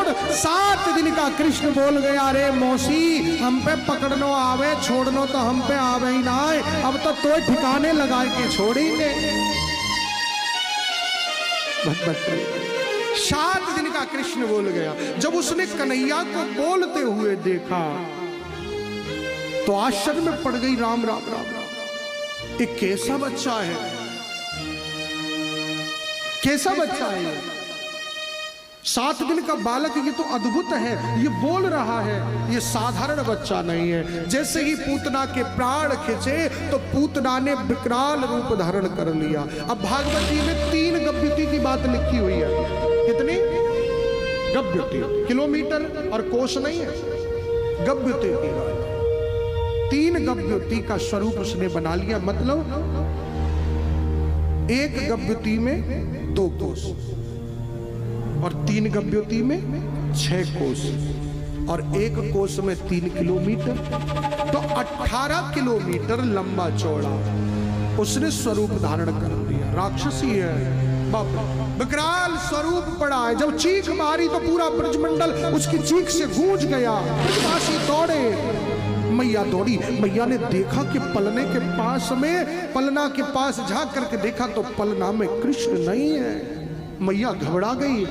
छोड़। 7 दिन का कृष्ण बोल गया, अरे मौसी हम पे पकड़नो आवे छोड़नो तो हम पे आवे ही ना आए, अब तो ठिकाने लगा के छोड़ेंगे। 7 दिन का कृष्ण बोल गया। जब उसने कन्हैया को बोलते हुए देखा तो आश्चर्य में पड़ गई। राम राम राम राम, एक कैसा बच्चा है, कैसा बच्चा है। 7 दिन का बालक, ये तो अद्भुत है, ये बोल रहा है, ये साधारण बच्चा नहीं है। जैसे ही पूतना के प्राण खिंचे तो पूतना ने विकराल रूप धारण कर लिया। अब भागवत जी में 3 गव्युति की बात लिखी हुई है। कितनी गव्युति? किलोमीटर और कोश नहीं है, गव्युति की बात। 3 गव्युति का स्वरूप उसने बना लिया। मतलब 1 गव्युति में 2 कोश और 3 गव्युति में 6 कोश और 1 कोश में 3 किलोमीटर, तो 18 किलोमीटर लंबा चौड़ा उसने स्वरूप धारण कर लिया। राक्षसी है, बाप रे, विकराल स्वरूप पड़ा है। जब चीख मारी तो पूरा ब्रजमंडल उसकी चीख से गूंज गया। ब्रजवासी दौड़े, मैया दौड़ी। मैया ने देखा कि पलने के पास में, पलना के पास झांक करके देखा तो पलना में कृष्ण नहीं है। मैया घबरा गई,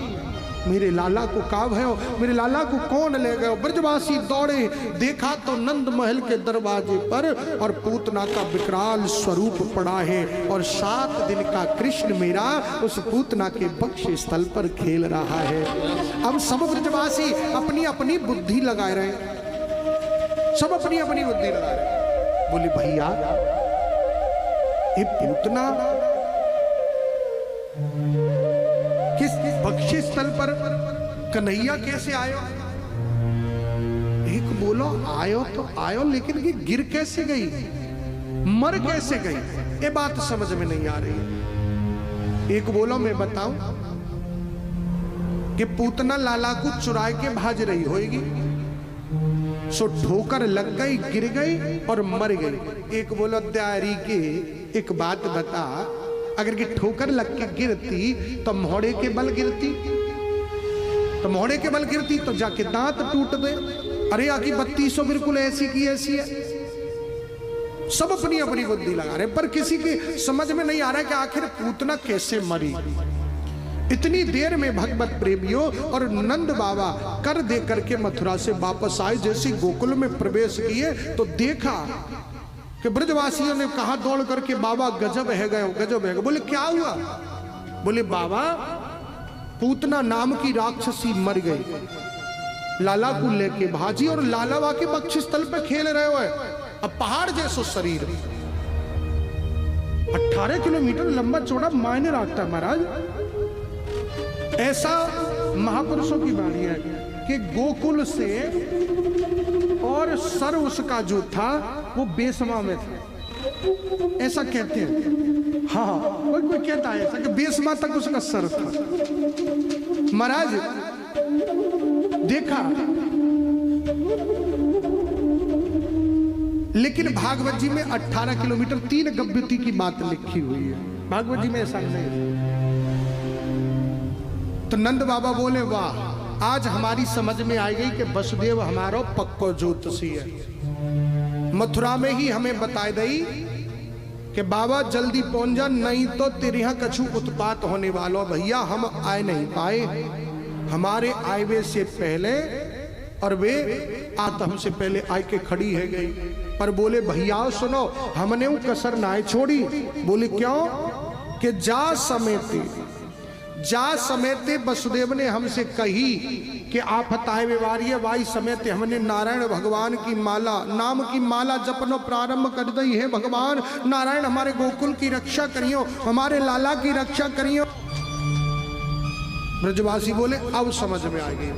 मेरे लाला को काब है, मेरे लाला को कौन ले गए। ब्रजवासी दौड़े, देखा तो नंद महल के दरवाजे पर और पूतना का विकराल स्वरूप पड़ा है और 7 दिन का कृष्ण मेरा उस पूतना के वक्ष स्थल पर खेल रहा है। अब सब ब्रजवासी अपनी अपनी बुद्धि लगा रहे, सब अपनी अपनी बुद्धि लगा रहे। बोले भैया ये पूतना किस बख्शी स्थल पर कन्हैया कैसे आयो? एक बोलो आयो तो आयो, लेकिन ये गिर कैसे गई, मर कैसे गई, ये बात समझ में नहीं आ रही। एक बोलो मैं बताऊं कि पूतना लाला को चुरा के भाज रही होगी, सो ठोकर लग गई, गिर गई और मर गई। एक बोलो त्यारी के एक बात बता, अगर कि ठोकर लग के गिरती तो मोहड़े के बल गिरती, तो मोहड़े के बल गिरती तो जाके दांत टूट दे। अरे आखिर 3200 बिल्कुल ऐसी की ऐसी है। सब अपनी अपनी बुद्धि लगा रहे, पर किसी की समझ में नहीं आ रहा है कि आखिर पूतना कैसे मरी। इतनी देर में भगवत प्रेमियों और नंद बाबा कर दे करके मथुरा से वापस आए। जैसे गोकुल में प्रवेश किए तो देखा कि ब्रजवासियों ने कहा दौड़ करके, बाबा गजब है गए, गजब है गए। बोले क्या हुआ? बोले बाबा पूतना नाम की राक्षसी मर गई, लाला को लेके भाजी और लालावा के वक्ष स्थल पे खेल रहे हो। अब पहाड़ जैसो शरीर, 18 किलोमीटर लंबा चौड़ा मायने रखता है महाराज। ऐसा महापुरुषों की बाणी है कि गोकुल से और सर उसका जो था वो बेसमा में था, ऐसा कहते हैं। हाँ, कोई कहता है ऐसा कि बेसमा तक उसका सर था। महाराज देखा, लेकिन भागवत जी में 18 किलोमीटर 3 गव्युति की बात लिखी हुई है। भागवत जी में ऐसा नहीं। तो नंद बाबा बोले वाह, आज हमारी समझ में आ गई कि वसुदेव हमारो पक्को ज्योतिषी है। मथुरा में ही हमें बता दई कि बाबा जल्दी पहुंच जा, नहीं तो तेरे यहाँ कछु उत्पात होने वाला। भैया हम आए नहीं पाए, हमारे आए से पहले, और वे आत हमसे पहले आए के खड़ी है गई। पर बोले भैया सुनो, हमने वो कसर ना छोड़ी। बोले क्यों? कि जा समेते वसुदेव ने हमसे कही कि आफत आए व्यवहारिय वाई समेत हमने नारायण भगवान की माला, नाम की माला जपनो प्रारंभ कर दी है। भगवान नारायण हमारे गोकुल की रक्षा करियो, हमारे लाला की रक्षा करियो। ब्रजवासी बोले अब समझ में आ गई,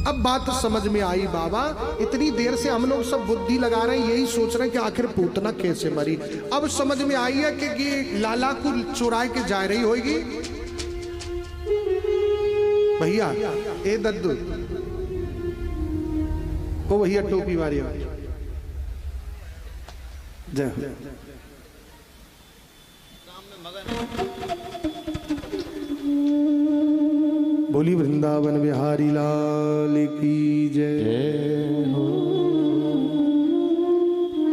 अब बात समझ में आई बाबा। इतनी देर से हम लोग सब बुद्धि लगा रहे हैं, यही सोच रहे हैं कि आखिर पूतना कैसे मरी। अब समझ में आई है कि लाला को चुराए के जा रही होगी। भैया ए दद्दू, ओ भैया टोपी वाली जय बोली वृंदावन बिहारी लाल की जय हो।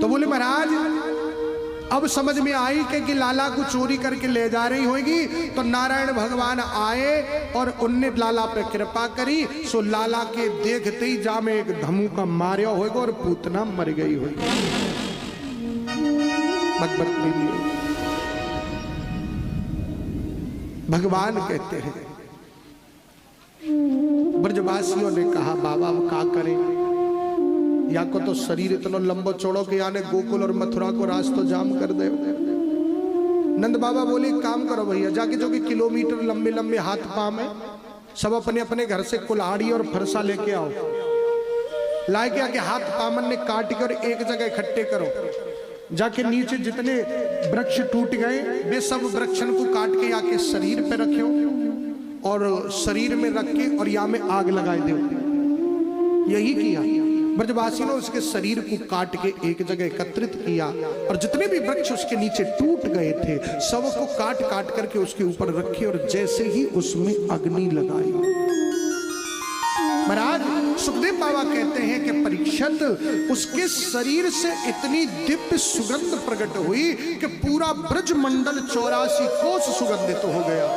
तो बोले महाराज अब समझ में आई कि लाला को चोरी करके ले जा रही होगी। तो नारायण भगवान आए और उनने लाला पे कृपा करी। सो लाला के देखते ही जा में एक धमू का मार्या होगा और पूतना मर गई होगी। भगवान कहते हैं ब्रजवासियों ने कहा बाबा अब क्या करें, या को तो शरीर इतना लंबो चौड़ो कि याने गोकुल और मथुरा को रास्ता जाम कर दे। नंद बाबा बोले काम करो भैया, जाके जो कि किलोमीटर लंबे लंबे हाथ पांव में सब अपने अपने घर से कुल्हाड़ी और फरसा लेके आओ। लाए के आके हाथ पामन ने काट कर एक जगह इकट्ठे करो। जाके नीचे जितने वृक्ष टूट गए वे सब वृक्षन को काट के आके शरीर पे रखो और शरीर में रख के और या में आग लगाए दो। यही किया। ब्रजवासियों ने उसके शरीर को काट के एक जगह एकत्रित किया और जितने भी वृक्ष उसके नीचे टूट गए थे सबको काट काट करके उसके ऊपर रखे और जैसे ही उसमें अग्नि लगाई। महाराज सुखदेव बाबा कहते हैं कि परीक्षित उसके शरीर से इतनी दिव्य सुगंध प्रकट हुई कि पूरा ब्रजमंडल 84 कोस सुगंधित हो गया।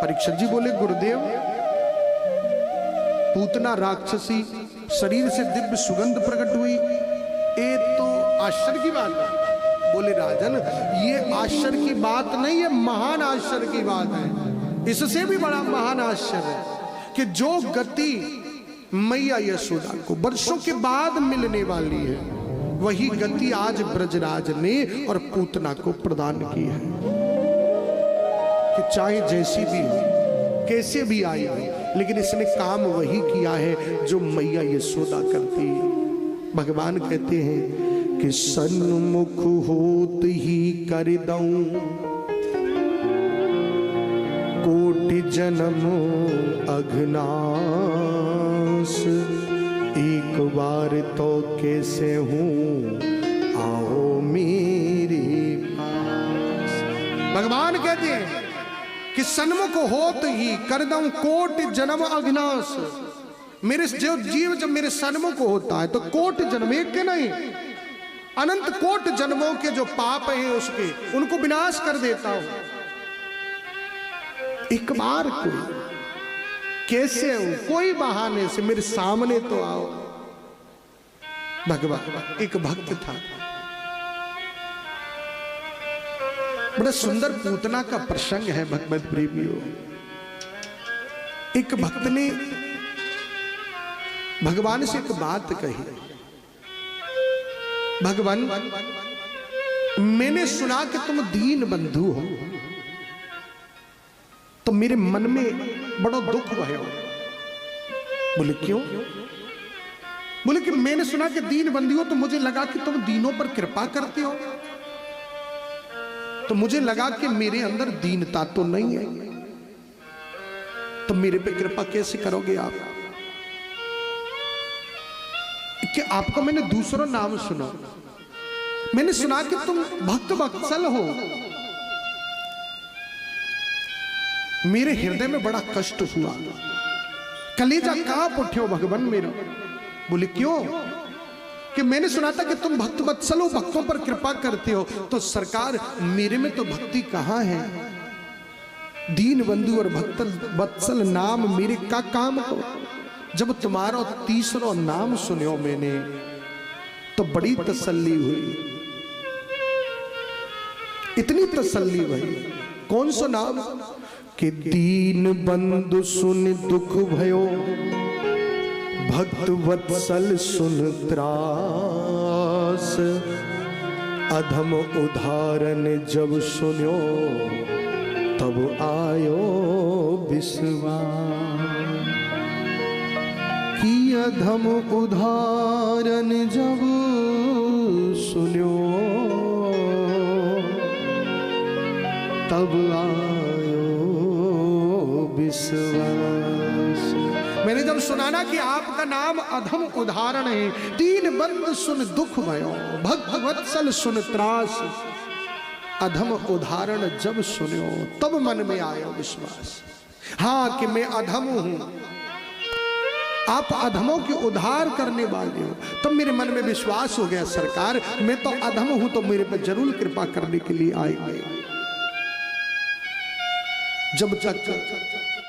परीक्षित जी बोले गुरुदेव पूतना राक्षसी शरीर से दिव्य सुगंध प्रकट हुई, ये तो आश्चर्य की बात है। बोले राजन ये आश्चर्य की बात नहीं है, महान आश्चर्य की बात है। इससे भी बड़ा महान आश्चर्य है कि जो गति मैया यशोदा को वर्षों के बाद मिलने वाली है वही गति आज ब्रजराज ने और पूतना को प्रदान की है। कि चाहे जैसी भी हो कैसे भी आई हो लेकिन इसने काम वही किया है जो मैया यशोदा करती है। भगवान कहते हैं कि सन्मुख होत ही कर दऊं कोटि जन्म अघनास, एक बार तो कैसे हूं आओ मेरे पास। भगवान कहते हैं कि सन्मुख होत ही कर दूं कोटि जन्म अघनास। मेरे जो जीव जब मेरे सन्मुख होता है तो कोटि जन्म एक के नहीं अनंत कोटि जन्मों के जो पाप हैं उसके उनको विनाश कर देता हूं। एक बार कोई कैसे हो कोई बहाने से मेरे सामने तो आओ। भगवान एक भक्त था, बड़ा सुंदर पूतना का प्रसंग है भगवत प्रेमियों। एक भक्त ने भगवान से एक बात कही, भगवान मैंने सुना कि तुम दीन बंधु हो तो मेरे मन में बड़ा दुख भयो। बोले क्यों? बोले कि मैंने सुना कि दीन बंधु हो तो मुझे लगा कि तुम दीनों पर कृपा करते हो, तो मुझे लगा कि मेरे अंदर दीनता तो नहीं है, तो मेरे पे कृपा कैसे करोगे आप? कि आपको मैंने दूसरा नाम सुना, मैंने सुना कि तुम भक्त वत्सल हो। मेरे हृदय में बड़ा कष्ट हुआ, कलेजा कांप उठे हो भगवान मेरा। बोले क्यों? कि मैंने सुना था कि तुम भक्त वत्सल हो, भक्तों पर कृपा करते हो, तो सरकार मेरे में तो भक्ति कहां है? दीन बंधु और भक्त वत्सल नाम मेरे का काम हो। जब तुम्हारा तीसरा नाम सुनो मैंने तो बड़ी तसल्ली हुई, इतनी तसल्ली हुई। कौन सा नाम? कि दीन बंधु सुन दुख भयो, भक्त वत्सल सुन त्रास, अधम उदाहरण जब सुनो तब आयो विश्वास। कि अधम उदाहरण जब सुनो तब आयो विश्वास। मैंने जब सुना ना कि आपका नाम अधम उदाहरण है, दीन बंधु सुन दुख भयो, भक्त वत्सल सुन त्रास, अधम उदाहरण जब सुनो तब मन में आयो विश्वास। हाँ कि मैं अधम हूं, आप अधमों के उद्धार करने वाले हो। तब मेरे मन में विश्वास हो गया, सरकार मैं तो अधम हूं तो मेरे पर जरूर कृपा करने के लिए आएंगे। जब तक